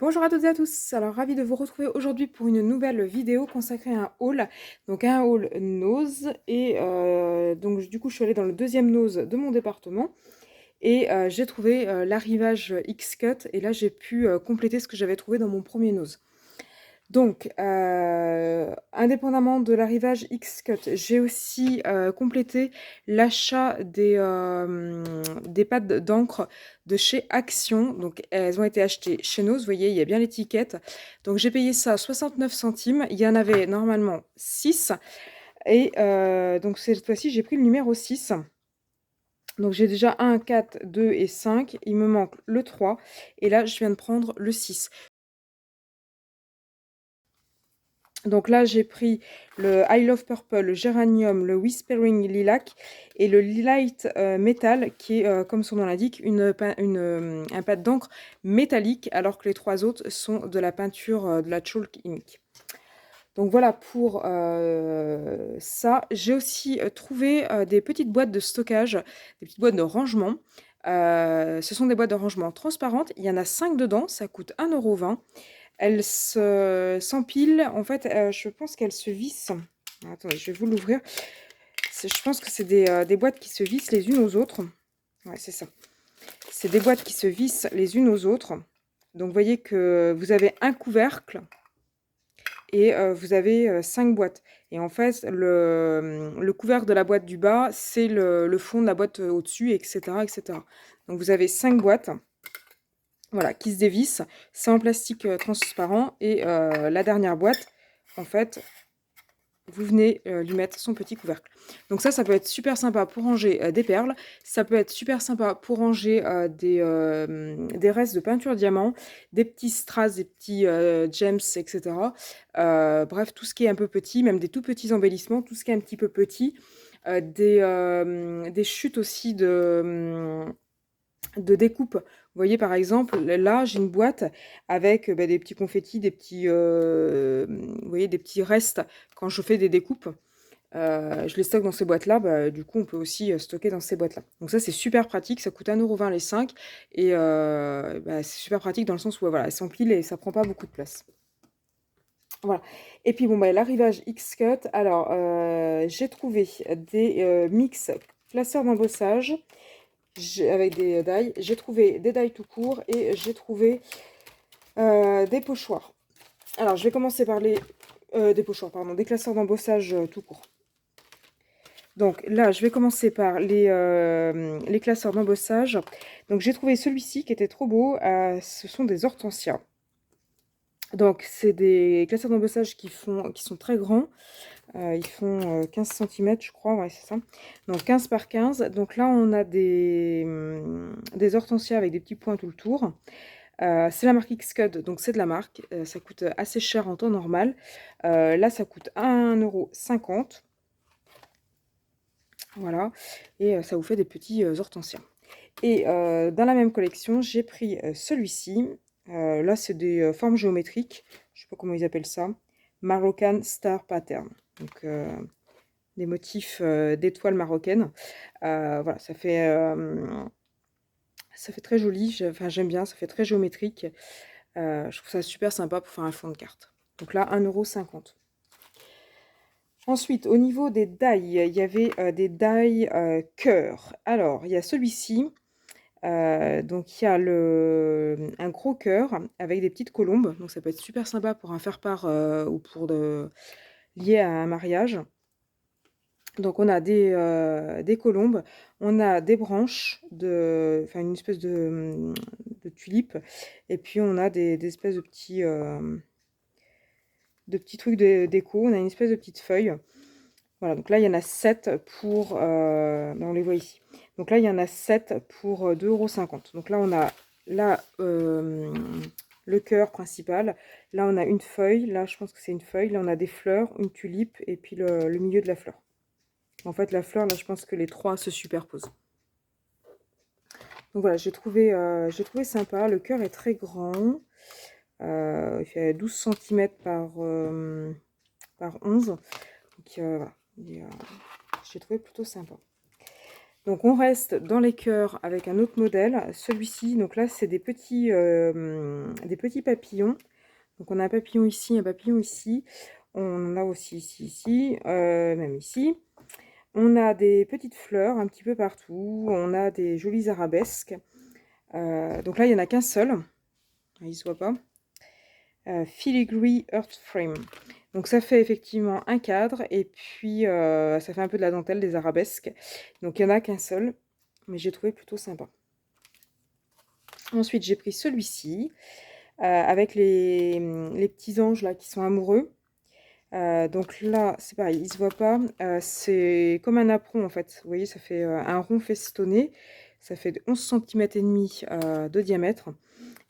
Bonjour à toutes et à tous, alors ravi de vous retrouver aujourd'hui pour une nouvelle vidéo consacrée à un haul, donc un haul nose et donc du coup je suis allée dans le deuxième nose de mon département et j'ai trouvé l'arrivage X-Cut et là j'ai pu compléter ce que j'avais trouvé dans mon premier nose. Donc, indépendamment de l'arrivage X-Cut, j'ai aussi complété l'achat des pads d'encre de chez Action. Donc, elles ont été achetées chez nous, vous voyez, il y a bien l'étiquette. Donc, j'ai payé ça 69 centimes. Il y en avait normalement 6. Et donc, cette fois-ci, j'ai pris le numéro 6. Donc, j'ai déjà 1, 4, 2 et 5. Il me manque le 3. Et là, je viens de prendre le 6. Donc là, j'ai pris le I Love Purple, le Géranium, le Whispering Lilac et le Light Metal qui est, comme son nom l'indique, un pad d'encre métallique alors que les trois autres sont de la peinture de la Chalk Ink. Donc voilà pour ça. J'ai aussi trouvé des petites boîtes de stockage, des petites boîtes de rangement. Ce sont des boîtes de rangement transparentes. Il y en a 5 dedans, ça coûte 1,20 €. Elle s'empile, en fait, je pense qu'elle se visse. Attendez, je vais vous l'ouvrir. Je pense que c'est des boîtes qui se vissent les unes aux autres. Ouais, c'est ça. C'est des boîtes qui se vissent les unes aux autres. Donc, vous voyez que vous avez un couvercle et vous avez 5 boîtes. Et en fait, le couvercle de la boîte du bas, c'est le fond de la boîte au-dessus, etc., etc. Donc, vous avez 5 boîtes. Voilà, qui se dévisse. C'est en plastique transparent. Et la dernière boîte, en fait, vous venez lui mettre son petit couvercle. Donc ça peut être super sympa pour ranger des perles. Ça peut être super sympa pour ranger des restes de peinture diamant, des petits strass, des petits gems, etc. Bref, tout ce qui est un peu petit, même des tout petits embellissements, tout ce qui est un petit peu petit. Des chutes aussi de découpe. Vous voyez, par exemple, là, j'ai une boîte avec des petits confettis, vous voyez, des petits restes quand je fais des découpes. Je les stocke dans ces boîtes-là. Du coup, on peut aussi stocker dans ces boîtes-là. Donc ça, c'est super pratique. Ça coûte 1,20 € les 5. Et c'est super pratique dans le sens où voilà, elles s'empilent et ça prend pas beaucoup de place. Voilà. Et puis, bon, l'arrivage X-Cut. Alors, j'ai trouvé des mix placeurs d'embossage avec des die. J'ai trouvé des die tout court et j'ai trouvé des pochoirs. Alors, je vais commencer par des pochoirs, pardon, des classeurs d'embossage tout court. Donc là, je vais commencer par les classeurs d'embossage. Donc j'ai trouvé celui-ci qui était trop beau. Ce sont des hortensias. Donc c'est des classeurs d'embossage qui sont très grands. Ils font 15 cm, je crois, ouais, c'est ça. Donc 15 par 15. Donc là, on a des hortensias avec des petits points tout le tour. C'est la marque X-Cut, donc c'est de la marque. Ça coûte assez cher en temps normal. Là, ça coûte 1,50 €. Voilà. Et ça vous fait des petits hortensias. Et dans la même collection, j'ai pris celui-ci. Là, c'est des formes géométriques. Je ne sais pas comment ils appellent ça. Moroccan Star Pattern. Donc, des motifs d'étoiles marocaines. Voilà, ça fait très joli. Enfin, j'aime bien, ça fait très géométrique. Je trouve ça super sympa pour faire un fond de carte. Donc là, 1,50 €. Ensuite, au niveau des die, il y avait des die cœur. Alors, il y a celui-ci. Donc, il y a un gros cœur avec des petites colombes. Donc, ça peut être super sympa pour un faire-part ou lié à un mariage. Donc, on a des colombes, on a des branches, enfin une espèce de tulipe, et puis on a des espèces de petits trucs déco. On a une espèce de petite feuille. Voilà, donc là, il y en a 7 pour... on les voit ici. Donc là, il y en a 7 pour 2,50 €. Donc là, on a le cœur principal. Là, on a une feuille. Là, je pense que c'est une feuille. Là, on a des fleurs, une tulipe et puis le milieu de la fleur. En fait, la fleur, là, je pense que les trois se superposent. Donc voilà, j'ai trouvé sympa. Le cœur est très grand. Il fait 12 cm par 11. Donc voilà, j'ai trouvé plutôt sympa. Donc on reste dans les cœurs avec un autre modèle. Celui-ci, donc là, c'est des petits papillons. Donc on a un papillon ici, un papillon ici. On en a aussi ici, ici, même ici. On a des petites fleurs un petit peu partout. On a des jolies arabesques. Donc là, il n'y en a qu'un seul. Il ne se voit pas. Filigree Earth Frame. Donc ça fait effectivement un cadre et puis ça fait un peu de la dentelle, des arabesques. Donc il n'y en a qu'un seul, mais j'ai trouvé plutôt sympa. Ensuite j'ai pris celui-ci avec les petits anges là qui sont amoureux. Donc là c'est pareil, il ne se voit pas, c'est comme un apron en fait. Vous voyez, ça fait un rond festonné, ça fait 11 cm et demi de diamètre.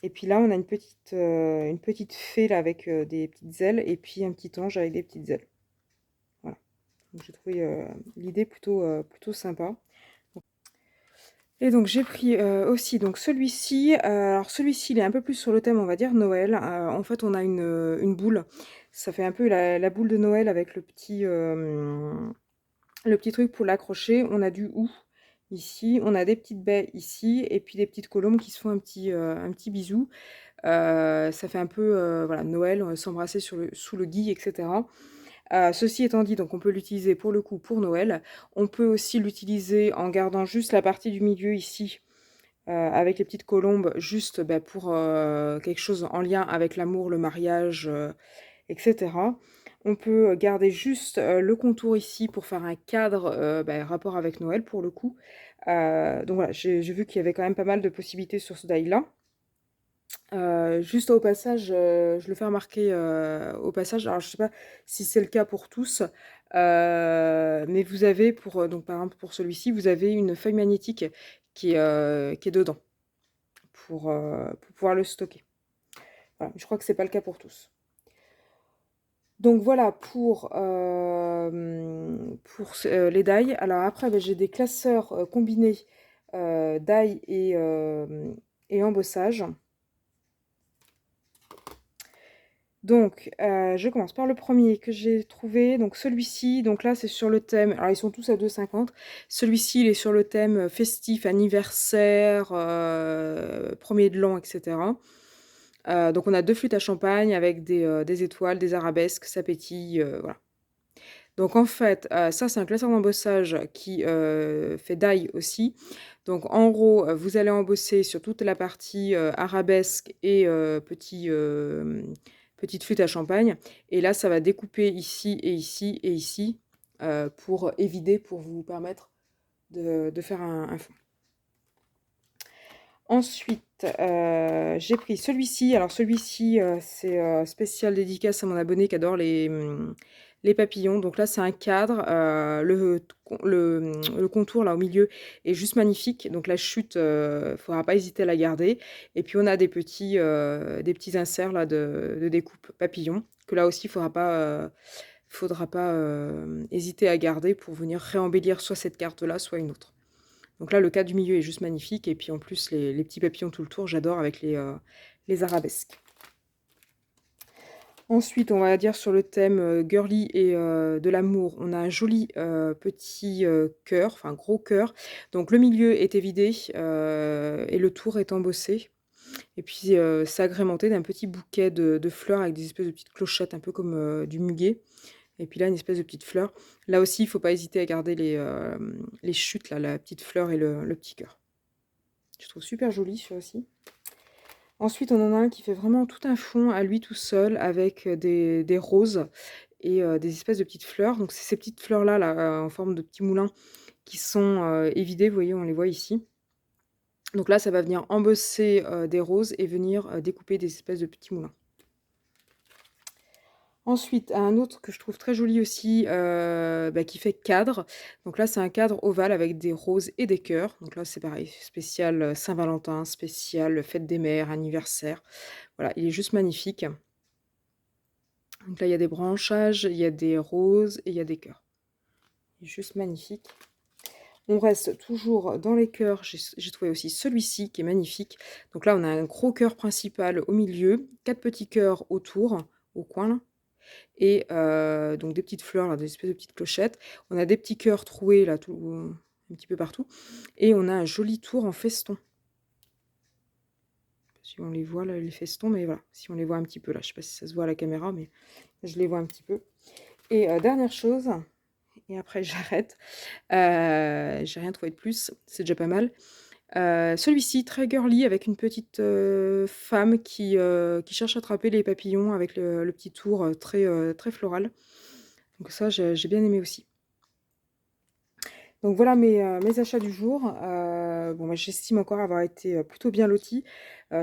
Et puis là, on a une petite fée là, avec des petites ailes et puis un petit ange avec des petites ailes. Voilà. Donc j'ai trouvé l'idée plutôt sympa. Et donc j'ai pris aussi donc celui-ci. Alors celui-ci, il est un peu plus sur le thème, on va dire, Noël. En fait, on a une boule. Ça fait un peu la boule de Noël avec le petit truc pour l'accrocher. On a du hou ici. On a des petites baies ici. Et puis des petites colombes qui se font un petit bisou. Ça fait un peu voilà, Noël, s'embrasser sous le gui, etc. Ceci étant dit, donc on peut l'utiliser pour le coup pour Noël. On peut aussi l'utiliser en gardant juste la partie du milieu ici, avec les petites colombes, juste bah, pour quelque chose en lien avec l'amour, le mariage, etc. On peut garder juste le contour ici pour faire un cadre bah, rapport avec Noël pour le coup. Donc voilà, j'ai vu qu'il y avait quand même pas mal de possibilités sur ce die-là. Juste au passage, je le fais remarquer au passage, alors je sais pas si c'est le cas pour tous, mais vous avez donc par exemple pour celui-ci, vous avez une feuille magnétique qui est dedans pour pouvoir le stocker. Voilà, je crois que c'est pas le cas pour tous. Donc voilà pour les die. Alors après, j'ai des classeurs combinés die et embossage. Donc, je commence par le premier que j'ai trouvé. Donc celui-ci, donc là c'est sur le thème, alors ils sont tous à 2,50. Celui-ci, il est sur le thème festif, anniversaire, premier de l'an, etc. Donc on a 2 flûtes à champagne avec des étoiles, des arabesques, ça pétille, voilà. Donc en fait, ça c'est un classeur d'embossage qui fait die aussi. Donc en gros, vous allez embosser sur toute la partie arabesque et petite flûte à champagne. Et là, ça va découper ici et ici et ici pour évider, pour vous permettre de faire un fond. Ensuite, j'ai pris celui-ci. Alors celui-ci, c'est spécial dédicace à mon abonné qui adore les papillons. Donc là, c'est un cadre. Le contour là au milieu est juste magnifique. Donc la chute, il ne faudra pas hésiter à la garder. Et puis on a des petits inserts là de découpe papillon que là aussi, il ne faudra pas hésiter à garder pour venir réembellir soit cette carte-là, soit une autre. Donc là, le cadre du milieu est juste magnifique. Et puis en plus, les petits papillons tout le tour, j'adore avec les arabesques. Ensuite, on va dire sur le thème girly et de l'amour, on a un joli petit cœur, enfin gros cœur. Donc le milieu est évidé et le tour est embossé. Et puis c'est agrémenté d'un petit bouquet de fleurs avec des espèces de petites clochettes, un peu comme du muguet. Et puis là, une espèce de petite fleur. Là aussi, il ne faut pas hésiter à garder les chutes, là, la petite fleur et le petit cœur. Je trouve super joli celui aussi. Ensuite, on en a un qui fait vraiment tout un fond à lui tout seul avec des roses et des espèces de petites fleurs. Donc c'est ces petites fleurs-là là, en forme de petits moulins qui sont évidées, vous voyez, on les voit ici. Donc là, ça va venir embosser des roses et venir découper des espèces de petits moulins. Ensuite, un autre que je trouve très joli aussi, qui fait cadre. Donc là, c'est un cadre ovale avec des roses et des cœurs. Donc là, c'est pareil, spécial Saint-Valentin, spécial fête des mères, anniversaire. Voilà, il est juste magnifique. Donc là, il y a des branchages, il y a des roses et il y a des cœurs. Il est juste magnifique. On reste toujours dans les cœurs. J'ai trouvé aussi celui-ci qui est magnifique. Donc là, on a un gros cœur principal au milieu, 4 petits cœurs autour, au coin là. Et donc des petites fleurs, là, des espèces de petites clochettes. On a des petits cœurs troués là, tout un petit peu partout. Et on a un joli tour en feston. Si on les voit là, les festons, mais voilà, si on les voit un petit peu là, je sais pas si ça se voit à la caméra, mais je les vois un petit peu. Et dernière chose, et après j'arrête, j'ai rien trouvé de plus, c'est déjà pas mal. Celui-ci, très girly, avec une petite femme qui cherche à attraper les papillons avec le petit tour très floral. Donc ça, j'ai bien aimé aussi. Donc voilà mes achats du jour. Bon, moi, j'estime encore avoir été plutôt bien lotie.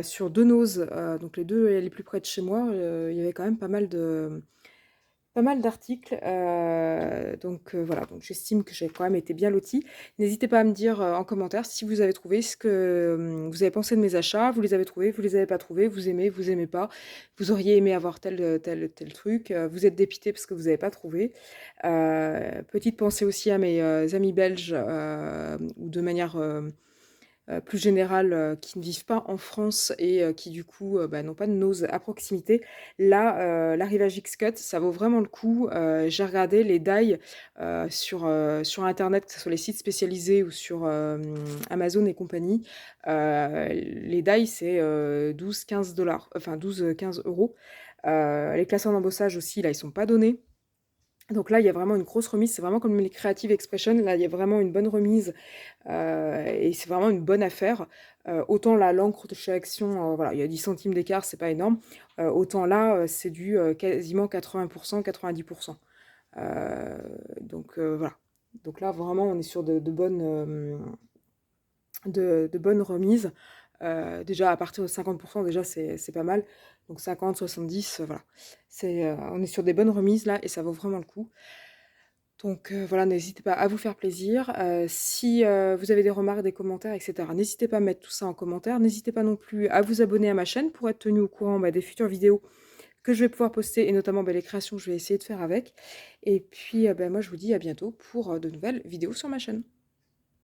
Sur Denose, donc les deux les plus près de chez moi, il y avait quand même pas mal d'articles, donc voilà, donc j'estime que j'ai quand même été bien lotie. N'hésitez pas à me dire, en commentaire si vous avez trouvé ce que, vous avez pensé de mes achats. Vous les avez trouvés, vous les avez pas trouvés, vous aimez pas, vous auriez aimé avoir tel truc, vous êtes dépité parce que vous avez pas trouvé. Petite pensée aussi à mes, amis belges, ou de manière, plus générales, qui ne vivent pas en France et qui du coup, bah, n'ont pas de Nose à proximité. Là, l'arrivage X-Cut, ça vaut vraiment le coup. J'ai regardé les die sur internet, que ce soit les sites spécialisés ou sur Amazon et compagnie. Les die, c'est 12-15 $, enfin 12-15 €. Les classeurs d'embossage aussi, là, ils sont pas donnés. Donc là, il y a vraiment une grosse remise, c'est vraiment comme les Creative Expression, là, il y a vraiment une bonne remise, et c'est vraiment une bonne affaire. Autant là, l'encre de chez Action, voilà, il y a 10 centimes d'écart, c'est pas énorme. Autant là, c'est du quasiment 80%, 90%. Donc voilà. Donc là, vraiment, on est sur de bonnes remises. Déjà, à partir de 50%, déjà, c'est pas mal. Donc 50, 70, voilà. On est sur des bonnes remises là, et ça vaut vraiment le coup. Donc voilà, n'hésitez pas à vous faire plaisir. Si vous avez des remarques, des commentaires, etc., n'hésitez pas à mettre tout ça en commentaire. N'hésitez pas non plus à vous abonner à ma chaîne pour être tenu au courant des futures vidéos que je vais pouvoir poster, et notamment les créations que je vais essayer de faire avec. Et puis moi, je vous dis à bientôt pour de nouvelles vidéos sur ma chaîne.